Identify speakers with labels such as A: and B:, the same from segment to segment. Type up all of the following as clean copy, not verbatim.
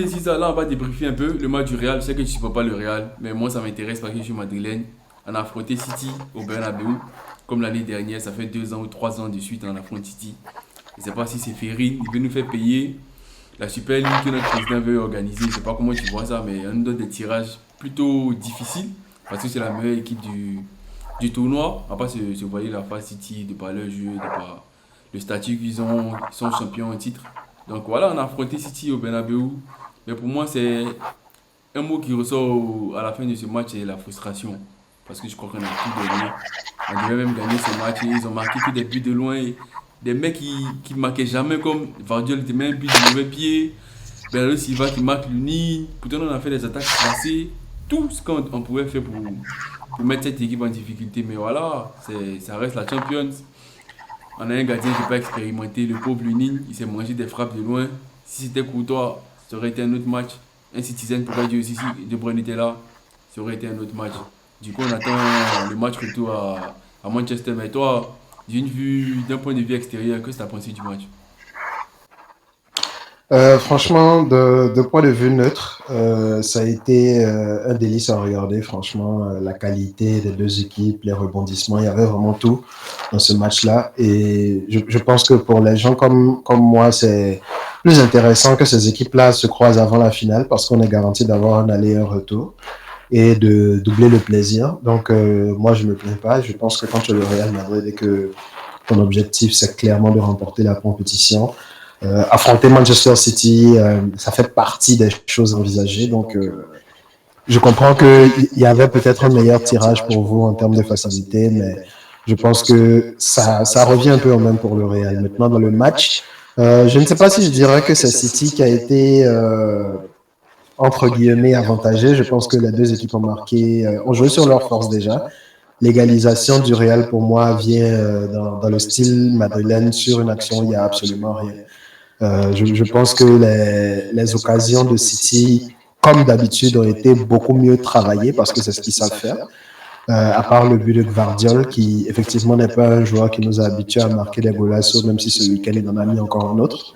A: si ça, là on va débriefer un peu le match du Real. Je sais que tu ne supportes pas le Real, mais moi ça m'intéresse parce que je suis madrilène. On a affronté City au Bernabeu, comme l'année dernière, ça fait 2 ans ou 3 ans de suite on affronte City. Je ne sais pas si c'est Ferry, il veut nous faire payer la Super League que notre président veut organiser. Je ne sais pas comment tu vois ça, mais on nous donne des tirages plutôt difficiles parce que c'est la meilleure équipe du tournoi. On va pas se voyer la face City de par leur jeu, de par le statut qu'ils ont, ils sont champions en titre. Donc voilà, on a affronté City au Bernabeu. Mais pour moi, c'est un mot qui ressort à la fin de ce match, c'est la frustration. Parce que je crois qu'on a tout donné. On devait même gagner ce match et ils ont marqué que des buts de loin. Et des mecs qui marquaient jamais comme Vardiol, qui met un but de mauvais pied. Bernardo Silva qui marque l'uni. Pourtant, on a fait des attaques placées. Tout ce qu'on pouvait faire pour mettre cette équipe en difficulté. Mais voilà, ça reste la Champions. On a un gardien qui n'est pas expérimenté, le pauvre Lunin, il s'est mangé des frappes de loin. Si c'était Courtois, ça aurait été un autre match. Un Citizen pourrait dire aussi si De Bruyne était là, ça aurait été un autre match. Du coup, on attend le match retour à Manchester. Mais toi, d'une vue, d'un point de vue extérieur, qu'est-ce que tu as pensé du match?
B: Franchement, de point de vue neutre, ça a été un délice à regarder. Franchement, la qualité des deux équipes, les rebondissements, il y avait vraiment tout dans ce match-là. Et je pense que pour les gens comme moi, c'est plus intéressant que ces équipes-là se croisent avant la finale parce qu'on est garanti d'avoir un aller et un retour et de doubler le plaisir. Donc, moi, je ne me plains pas. Je pense que quand tu es le Real Madrid et que ton objectif, c'est clairement de remporter la compétition, affronter Manchester City, ça fait partie des choses envisagées. Donc, je comprends qu'il y avait peut-être un meilleur tirage pour vous en termes de facilité, mais je pense que ça revient un peu au même pour le Real. Maintenant, dans le match, je ne sais pas si je dirais que c'est City qui a été, entre guillemets, avantagé. Je pense que les deux équipes ont marqué, ont joué sur leur force déjà. L'égalisation du Real, pour moi, vient dans le style madrilène sur une action, il n'y a absolument rien. Je pense que les occasions de City, comme d'habitude, ont été beaucoup mieux travaillées parce que c'est ce qu'ils savent faire. À part le but de Gvardiol, qui effectivement n'est pas un joueur qui nous a habitués à marquer des golassos, même si ce week-end il en a mis encore un autre.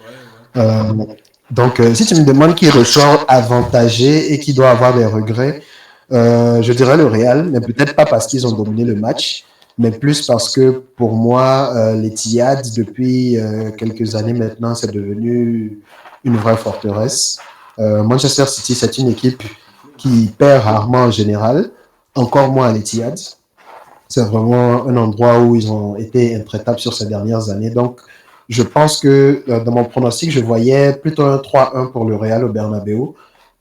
A: Ouais, ouais.
B: Euh, donc, si tu me demandes qui ressort avantagé et qui doit avoir des regrets, je dirais le Real, mais peut-être pas parce qu'ils ont dominé le match, mais plus parce que pour moi, les Tillades, depuis quelques années maintenant, c'est devenu une vraie forteresse. Manchester City, c'est une équipe qui perd rarement en général, encore moins à l'Etihad. C'est vraiment un endroit où ils ont été intraitables sur ces dernières années. Donc, je pense que dans mon pronostic, je voyais plutôt un 3-1 pour le Real au Bernabeu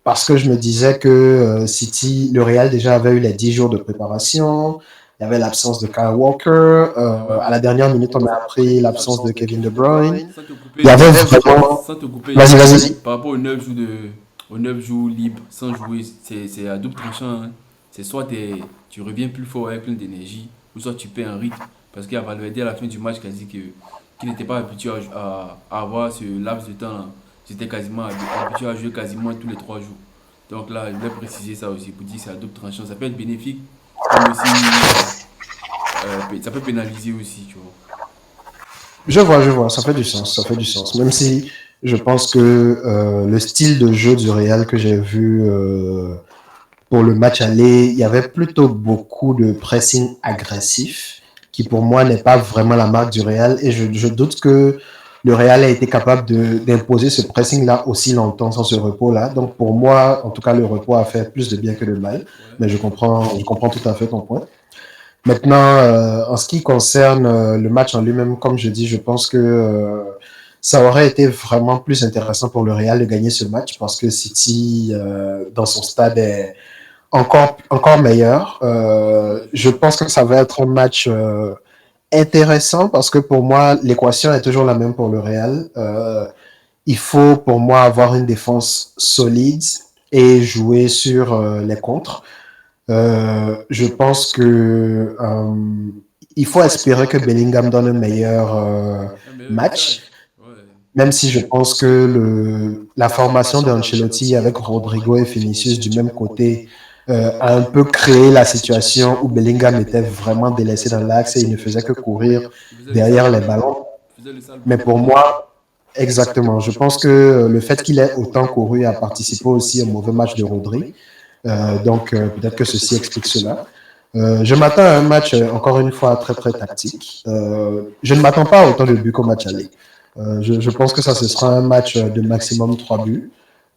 B: parce que je me disais que City, le Real déjà avait eu les 10 jours de préparation, il y avait l'absence de Kyle Walker,
A: Ouais, ouais.
B: à la dernière minute, on a appris l'absence de Kevin De Bruyne.
A: Sans te
B: Il y
A: couper,
B: avait vraiment...
A: sans te couper,
B: Vas-y, vas-y.
A: par rapport aux 9 jours libres, sans jouer, c'est à double tranchant, hein. C'est soit tu reviens plus fort avec plein d'énergie, ou soit tu perds un rythme. Parce qu'il y a Valverde à la fin du match qui a dit qu'il n'était pas habitué à avoir ce laps de temps. J'étais quasiment habitué à jouer quasiment tous les 3 jours. Donc là, je voulais préciser ça aussi pour dire que c'est à double tranchant. Ça peut être bénéfique, comme aussi, ça peut pénaliser aussi, tu vois.
B: Je vois, ça fait du sens, ça fait du sens. Même si je pense que le style de jeu du Real que j'ai vu pour le match aller, il y avait plutôt beaucoup de pressing agressif, qui pour moi n'est pas vraiment la marque du Real. Et je doute que le Real a été capable d'imposer ce pressing-là aussi longtemps sans ce repos-là. Donc pour moi, en tout cas, le repos a fait plus de bien que de mal.
A: Ouais.
B: Mais je comprends tout à fait ton point. Maintenant, en ce qui concerne le match en lui-même, comme je dis, je pense que ça aurait été vraiment plus intéressant pour le Real de gagner ce match parce que City, dans son stade, est encore meilleur. Je pense que ça va être un match intéressant parce que pour moi, l'équation est toujours la même pour le Real. Il faut pour moi avoir une défense solide et jouer sur les contres. Je pense que il faut espérer que Bellingham donne un meilleur
A: Un meilleur
B: match,
A: visage. Ouais.
B: même si je pense que la formation d'Ancelotti avec Rodrigo et Vinicius du même côté a un peu créé la situation où Bellingham était vraiment délaissé dans l'axe et il ne faisait que courir
A: Il faisait le sale
B: derrière les
A: boulot.
B: ballons.
A: Il faisait le sale
B: Mais
A: boulot.
B: pour moi, Exactement. Je pense que le fait qu'il ait autant couru a participé aussi au mauvais match de Rodri. Donc, peut-être que ceci explique cela. Je m'attends à un match, encore une fois, très, très tactique. Je ne m'attends pas à autant de buts qu'au match aller. Je pense que ça, ce sera un match de maximum 3 buts.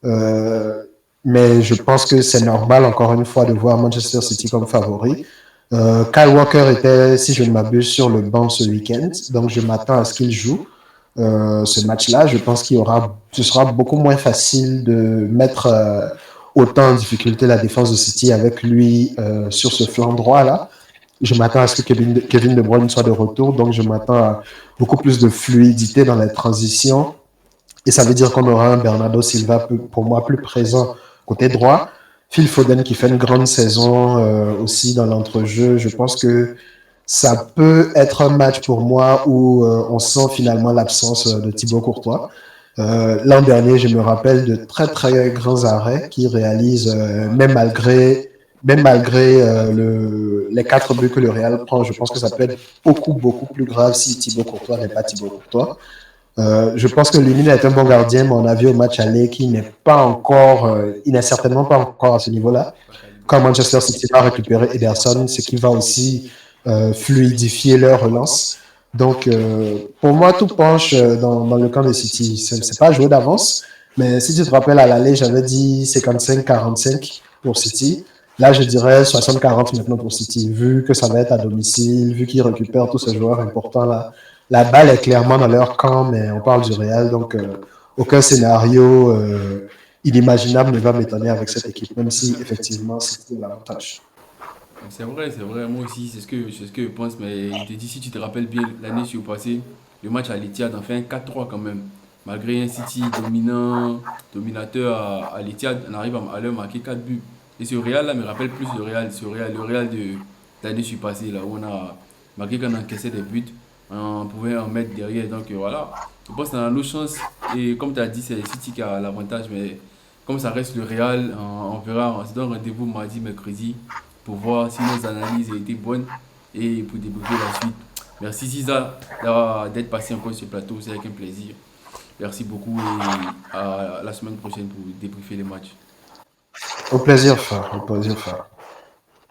B: Euh, mais je pense que c'est normal, encore une fois, de voir Manchester City comme favori. Kyle Walker était, si je ne m'abuse, sur le banc ce week-end. Donc, je m'attends à ce qu'il joue ce match-là. Je pense ce sera beaucoup moins facile de mettre autant en difficulté la défense de City avec lui sur ce flanc droit-là. Je m'attends à ce que Kevin De Bruyne soit de retour, donc je m'attends à beaucoup plus de fluidité dans les transitions. Et ça veut dire qu'on aura un Bernardo Silva, pour moi, plus présent côté droit. Phil Foden qui fait une grande saison aussi dans l'entrejeu. Je pense que ça peut être un match pour moi où on sent finalement l'absence de Thibaut Courtois. L'an dernier, je me rappelle de très très grands arrêts qu'il réalise, même malgré les 4 buts que le Real prend. Je pense que ça peut être beaucoup beaucoup plus grave si Thibaut Courtois n'est pas Thibaut Courtois. Je pense que Lemina est un bon gardien, mais on a vu au match aller qu'il n'est pas encore, il n'est certainement pas encore à ce niveau-là. Quand Manchester City va récupérer Ederson, ce qui va aussi fluidifier leur relance. Donc, pour moi, tout penche dans le camp de City. C'est pas joué d'avance, mais si tu te rappelles, à l'aller, j'avais dit 55-45 pour City. Là, je dirais 60-40 maintenant pour City, vu que ça va être à domicile, vu qu'ils récupèrent tous ces joueurs importants là. La balle est clairement dans leur camp, mais on parle du Real, donc aucun scénario inimaginable ne va m'étonner avec cette équipe, même si effectivement c'était l'avantage.
A: C'est vrai, moi aussi, c'est ce que je pense, mais je te dis, si tu te rappelles bien, l'année passée, le match à l'Etihad, on fait un 4-3 quand même. Malgré un City dominateur à l'Etihad, on arrive à leur marquer 4 buts. Et ce Real là me rappelle plus le Real de l'année passée, là, où on a marqué qu'on encaissait des buts, on pouvait en mettre derrière. Donc voilà, je pense qu'on a nos chances. Et comme tu as dit, c'est le City qui a l'avantage, mais comme ça reste le Real, on verra. On se donne rendez-vous mardi, mercredi pour voir si nos analyses ont été bonnes et pour débriefer la suite. Merci Ziza d'être passé encore sur ce plateau, c'est avec un plaisir. Merci beaucoup et à la semaine prochaine pour débriefer les matchs.
B: Au plaisir, frère. Au plaisir, frère.